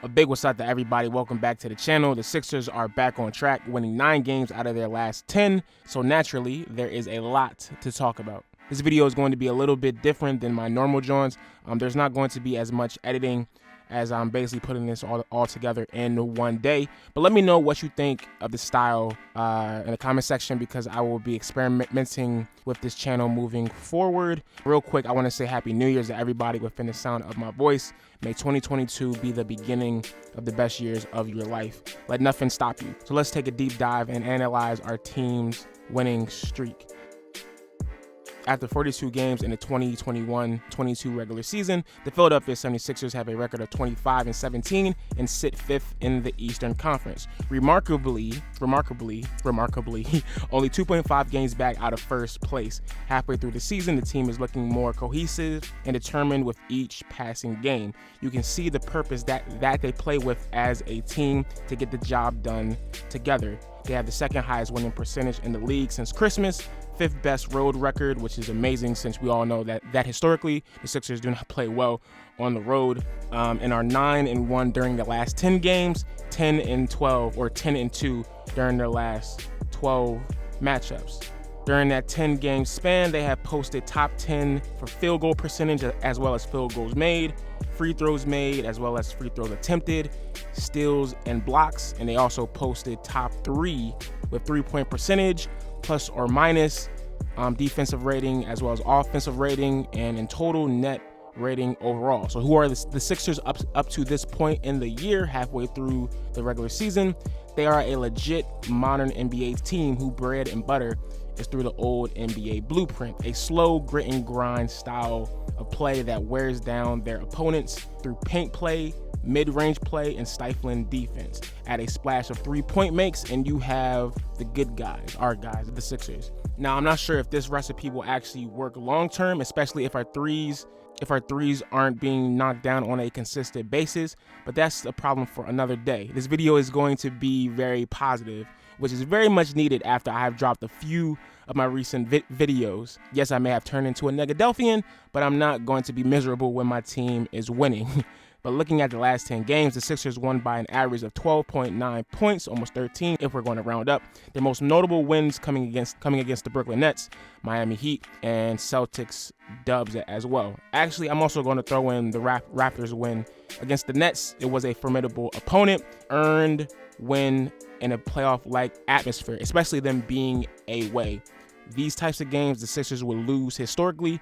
A big what's up to everybody. Welcome back to the channel. The Sixers are back on track, winning 9 games out of their last 10. So naturally, there is a lot to talk about. This video is going to be a little bit different than my normal joints. There's not going to be as much editing as I'm basically putting this all together in one day. But let me know what you think of the style in the comment section, because I will be experimenting with this channel moving forward. Real quick, I want to say Happy New Year's to everybody within the sound of my voice. May 2022 be the beginning of the best years of your life. Let nothing stop you. So let's take a deep dive and analyze our team's winning streak. After 42 games in the 2021-22 regular season, the Philadelphia 76ers have a record of 25-17 and sit 5th in the Eastern Conference. Remarkably, only 2.5 games back out of first place. Halfway through the season, the team is looking more cohesive and determined with each passing game. You can see the purpose that they play with as a team to get the job done together. They have the second highest winning percentage in the league since Christmas, 5th best road record, which is amazing since we all know that historically the Sixers do not play well on the road, and are 9-1 during the last 10 games, 10-12 or 10-2 during their last 12 matchups. During that 10-game span, they have posted top 10 for field goal percentage, as well as field goals made, free throws made, as well as free throws attempted, steals and blocks, and they also posted top 3 with three-point percentage, plus or minus, defensive rating, as well as offensive rating, and in total net rating overall. So who are the Sixers up to this point in the year, halfway through the regular season? They are a legit modern NBA team who bread and butter is through the old NBA blueprint, a slow grit and grind style of play that wears down their opponents through paint play, mid-range play, and stifling defense. Add a splash of three-point makes, and you have the good guys, our guys, the Sixers. Now, I'm not sure if this recipe will actually work long-term, especially if our threes aren't being knocked down on a consistent basis, but that's a problem for another day. This video is going to be very positive, which is very much needed after I have dropped a few of my recent videos. Yes, I may have turned into a Negadelphian, but I'm not going to be miserable when my team is winning. But looking at the last 10 games, the Sixers won by an average of 12.9 points, almost 13 if we're going to round up. Their most notable wins coming against the Brooklyn Nets, Miami Heat, and Celtics dubs as well. Actually, I'm also going to throw in the Raptors win against the Nets. It was a formidable opponent, earned win in a playoff-like atmosphere, especially them being away. These types of games, the Sixers will lose historically,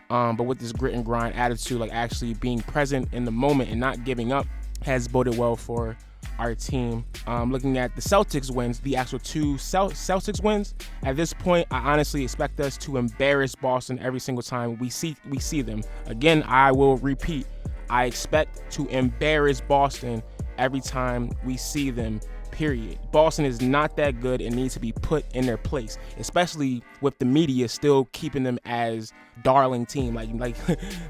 but with this grit and grind attitude, like actually being present in the moment and not giving up, has boded well for our team. Looking at the Celtics wins, the actual two Celtics wins, at this point, I honestly expect us to embarrass Boston every single time we see them. Again, I will repeat, I expect to embarrass Boston every time we see them. Period. Boston is not that good and needs to be put in their place, especially with the media still keeping them as darling team. Like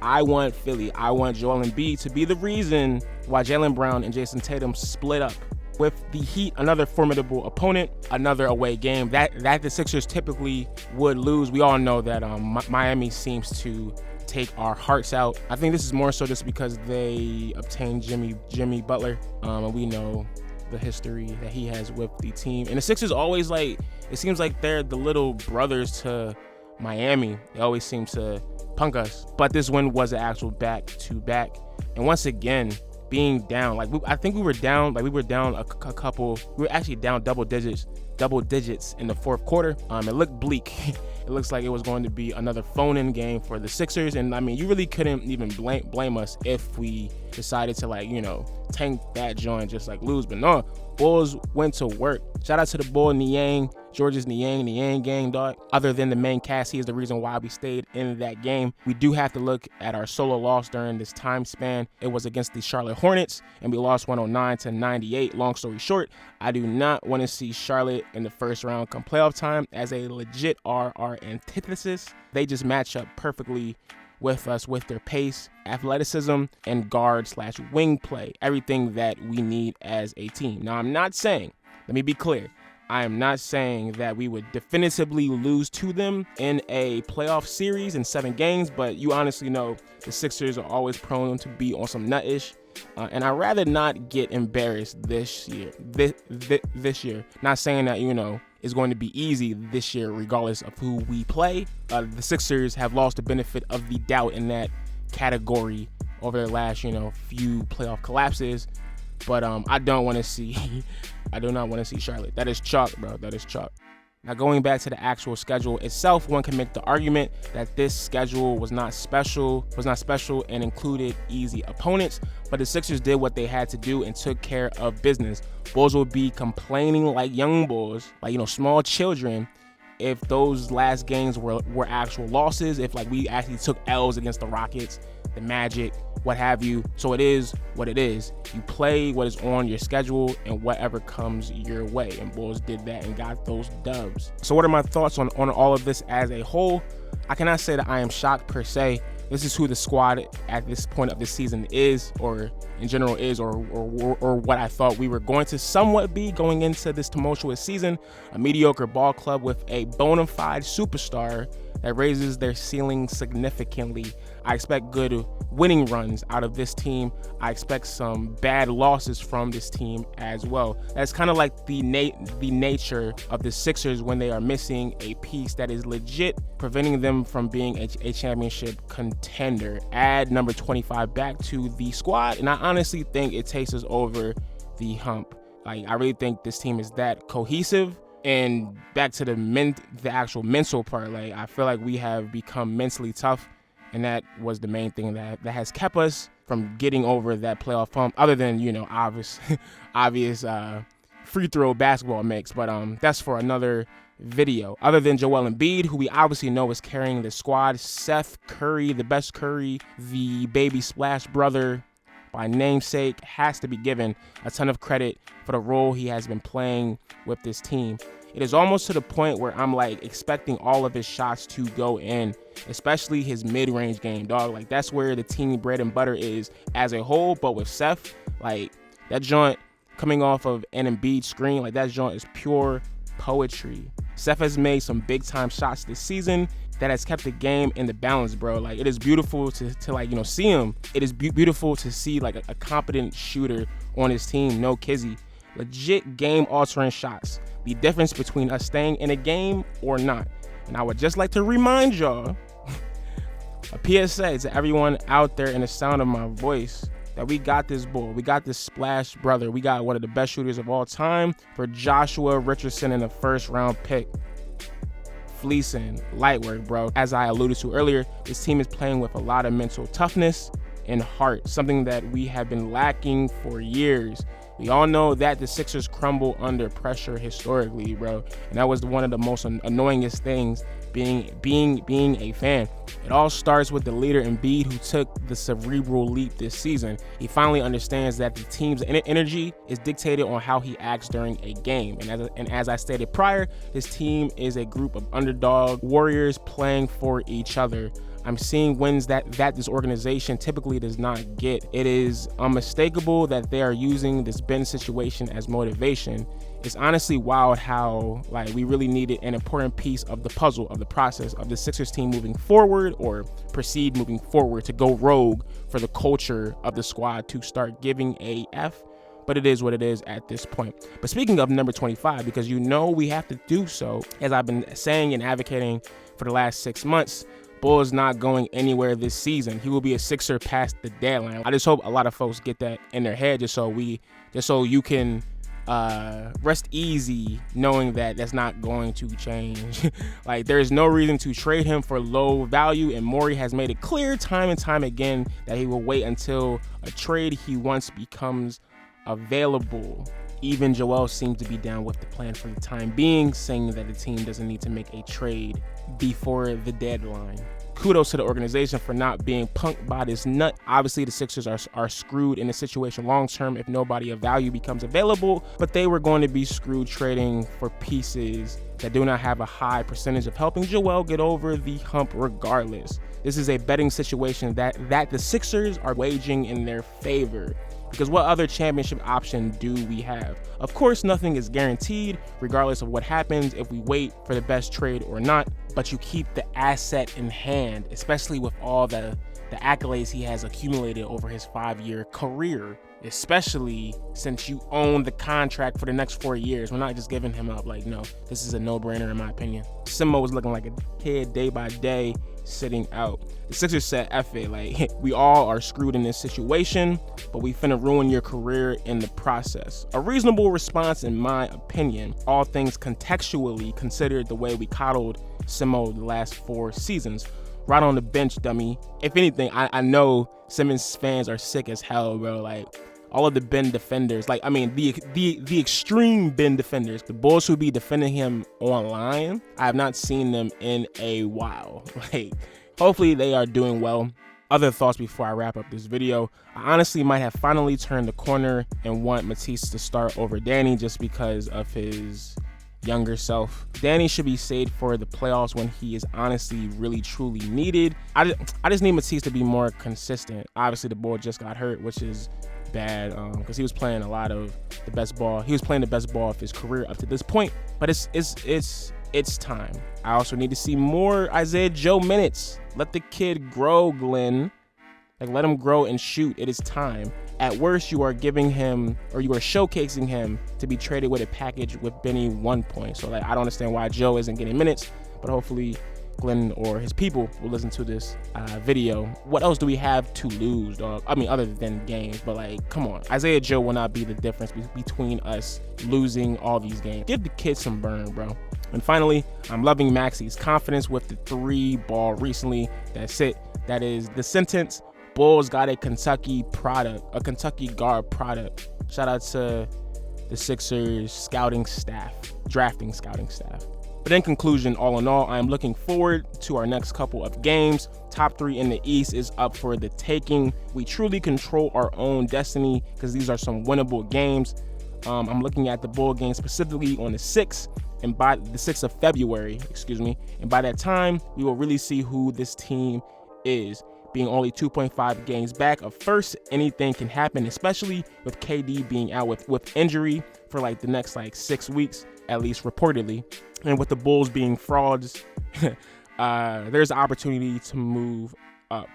I want Philly, I want Joel Embiid to be the reason why Jaylen Brown and Jason Tatum split up. With the Heat, another formidable opponent, another away game that the Sixers typically would lose. We all know that Miami seems to take our hearts out. I think this is more so just because they obtained Jimmy Butler, and we know the history that he has with the team. And the Sixers always, like, it seems like they're the little brothers to Miami. They always seem to punk us. But this win was an actual back-to-back. And once again, being down, I think we were down a couple, we were actually down double digits in the fourth quarter. It looked bleak. It looks like it was going to be another phone-in game for the Sixers, and I mean, you really couldn't even blame us if we decided to, tank that joint, just lose. But no, Bulls went to work. Shout out to the boy Niang, George's Niang gang, dog. Other than the main cast, he is the reason why we stayed in that game. We do have to look at our solo loss during this time span. It was against the Charlotte Hornets, and we lost 109-98. Long story short, I do not want to see Charlotte in the first round come playoff time as a legit RR antithesis. They just match up perfectly with us with their pace, athleticism, and guard/wing play. Everything that we need as a team. Now, I'm not saying, let me be clear, I am not saying that we would definitively lose to them in a playoff series in 7 games, but you honestly know the Sixers are always prone to be on some nuttish. And I'd rather not get embarrassed this year. This year. Not saying that, it's going to be easy this year regardless of who we play. The Sixers have lost the benefit of the doubt in that category over their last, few playoff collapses. But I do not want to see Charlotte. That is chalk, bro. That is chalk. Now, going back to the actual schedule itself, one can make the argument that this schedule was not special and included easy opponents, but the Sixers did what they had to do and took care of business. Bulls will be complaining like young bulls, like, small children, if those last games were actual losses, if we actually took L's against the Rockets, the Magic, what have you. So it is what it is. You play what is on your schedule and whatever comes your way. And Bulls did that and got those dubs. So what are my thoughts on all of this as a whole? I cannot say that I am shocked per se. This is who the squad at this point of the season is, or in general is, or what I thought we were going to somewhat be going into this tumultuous season. A mediocre ball club with a bona fide superstar that raises their ceiling significantly. I expect good winning runs out of this team. I expect some bad losses from this team as well. That's kind of like the nature of the Sixers when they are missing a piece that is legit, preventing them from being a championship contender. Add number 25 back to the squad, and I honestly think it takes us over the hump. I really think this team is that cohesive. And back to the actual mental part, I feel like we have become mentally tough, and that was the main thing that has kept us from getting over that playoff hump, other than, obvious free throw basketball makes, but that's for another video. Other than Joel Embiid, who we obviously know is carrying the squad, Steph Curry, the best Curry, the baby splash brother by namesake, has to be given a ton of credit for the role he has been playing with this team. It is almost to the point where I'm expecting all of his shots to go in, especially his mid-range game, dog. That's where the team bread and butter is as a whole. But with Steph, that joint coming off of an Embiid screen, that joint is pure poetry. Steph has made some big time shots this season that has kept the game in the balance, bro. It is beautiful to see him. It is beautiful to see a competent shooter on his team. No kizzy. Legit game altering shots. The difference between us staying in a game or not. And I would just like to remind y'all, a PSA to everyone out there in the sound of my voice, that we got this bull. We got this splash brother. We got one of the best shooters of all time for Joshua Richardson in the first round pick. Fleecing, light work, bro. As I alluded to earlier, this team is playing with a lot of mental toughness and heart, something that we have been lacking for years. We all know that the Sixers crumble under pressure historically, bro. And that was one of the most annoyingest things being a fan. It all starts with the leader Embiid, who took the cerebral leap this season. He finally understands that the team's energy is dictated on how he acts during a game. And as I stated prior, this team is a group of underdog warriors playing for each other. I'm seeing wins that this organization typically does not get. It is unmistakable that they are using this Ben situation as motivation. It's honestly wild how we really needed an important piece of the puzzle of the process of the Sixers team moving forward, or proceed moving forward, to go rogue for the culture of the squad to start giving a F. But it is what it is at this point. But speaking of number 25, because we have to do so, as I've been saying and advocating for the last 6 months, Bull is not going anywhere this season. He will be a Sixer past the deadline. I just hope a lot of folks get that in their head, just so you can rest easy knowing that that's not going to change. There is no reason to trade him for low value, and Morey has made it clear time and time again that he will wait until a trade he wants becomes available. Even Joel seems to be down with the plan for the time being, saying that the team doesn't need to make a trade before the deadline. Kudos to the organization for not being punked by this nut. Obviously, the Sixers are screwed in a situation long term if nobody of value becomes available, but they were going to be screwed trading for pieces that do not have a high percentage of helping Joel get over the hump regardless. This is a betting situation that the Sixers are waging in their favor. Because what other championship option do we have? Of course, nothing is guaranteed, regardless of what happens if we wait for the best trade or not. But you keep the asset in hand, especially with all that the accolades he has accumulated over his 5-year career, especially since you own the contract for the next 4 years. We're not just giving him up. Like, no, this is a no-brainer in my opinion. Simo was looking like a kid day by day, sitting out. The Sixers said, F it, like, we all are screwed in this situation, but we finna ruin your career in the process. A reasonable response in my opinion, all things contextually considered the way we coddled Simo the last 4 seasons. Right on the bench, dummy. If anything, I know Simmons fans are sick as hell, bro. Like, all of the Ben defenders, like, I mean, the extreme Ben defenders, the Bulls who be defending him online, I have not seen them in a while. Like, hopefully they are doing well. Other thoughts before I wrap up this video. I honestly might have finally turned the corner and want Matisse to start over Danny just because of his younger self. Danny should be saved for the playoffs when he is honestly really truly needed. I just need Matisse to be more consistent. Obviously the boy just got hurt, which is bad because he was playing a lot of the best ball. He was playing the best ball of his career up to this point, but it's time. I also need to see more Isaiah Joe minutes. Let the kid grow, Glenn. Like, let him grow and shoot. It is time. At worst, you are giving him, or you are showcasing him to be traded with a package with Benny 1 point. So, like, I don't understand why Joe isn't getting minutes, but hopefully Glenn or his people will listen to this video. What else do we have to lose, dog? I mean, other than games, but like, come on. Isaiah Joe will not be the difference between us losing all these games. Give the kid some burn, bro. And finally, I'm loving Maxi's confidence with the 3-ball recently. That's it. That is the sentence. Bulls got a Kentucky product, a Kentucky guard product. Shout out to the Sixers scouting staff, drafting scouting staff. But in conclusion, all in all, I am looking forward to our next couple of games. Top 3 in the East is up for the taking. We truly control our own destiny because these are some winnable games. I'm looking at the Bull game specifically on the 6th, and by the 6th of February, and by that time, we will really see who this team is. Being only 2.5 games back of first, anything can happen, especially with KD being out with injury for like the next 6 weeks, at least reportedly. And with the Bulls being frauds, there's an opportunity to move up.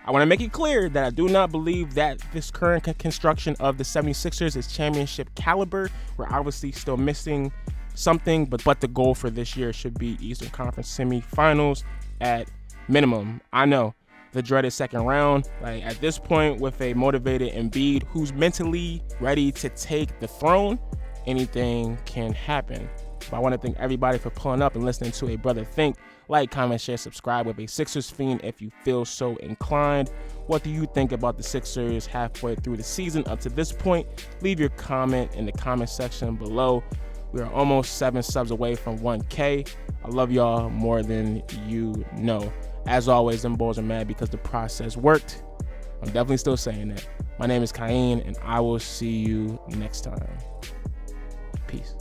I want to make it clear that I do not believe that this current construction of the 76ers is championship caliber. We're obviously still missing something, but the goal for this year should be Eastern Conference semifinals at minimum. I know, the dreaded second round. Like, at this point, with a motivated Embiid who's mentally ready to take the throne, anything can happen. But I want to thank everybody for pulling up and listening to a brother think. Like, comment, share, subscribe with a Sixers fiend if you feel so inclined. What do you think about the Sixers halfway through the season up to this point? Leave your comment in the comment section below. We are almost 7 subs away from 1K. I love y'all more than you know. As always, them Bulls are mad because the process worked. I'm definitely still saying that. My name is Cain, and I will see you next time. Peace.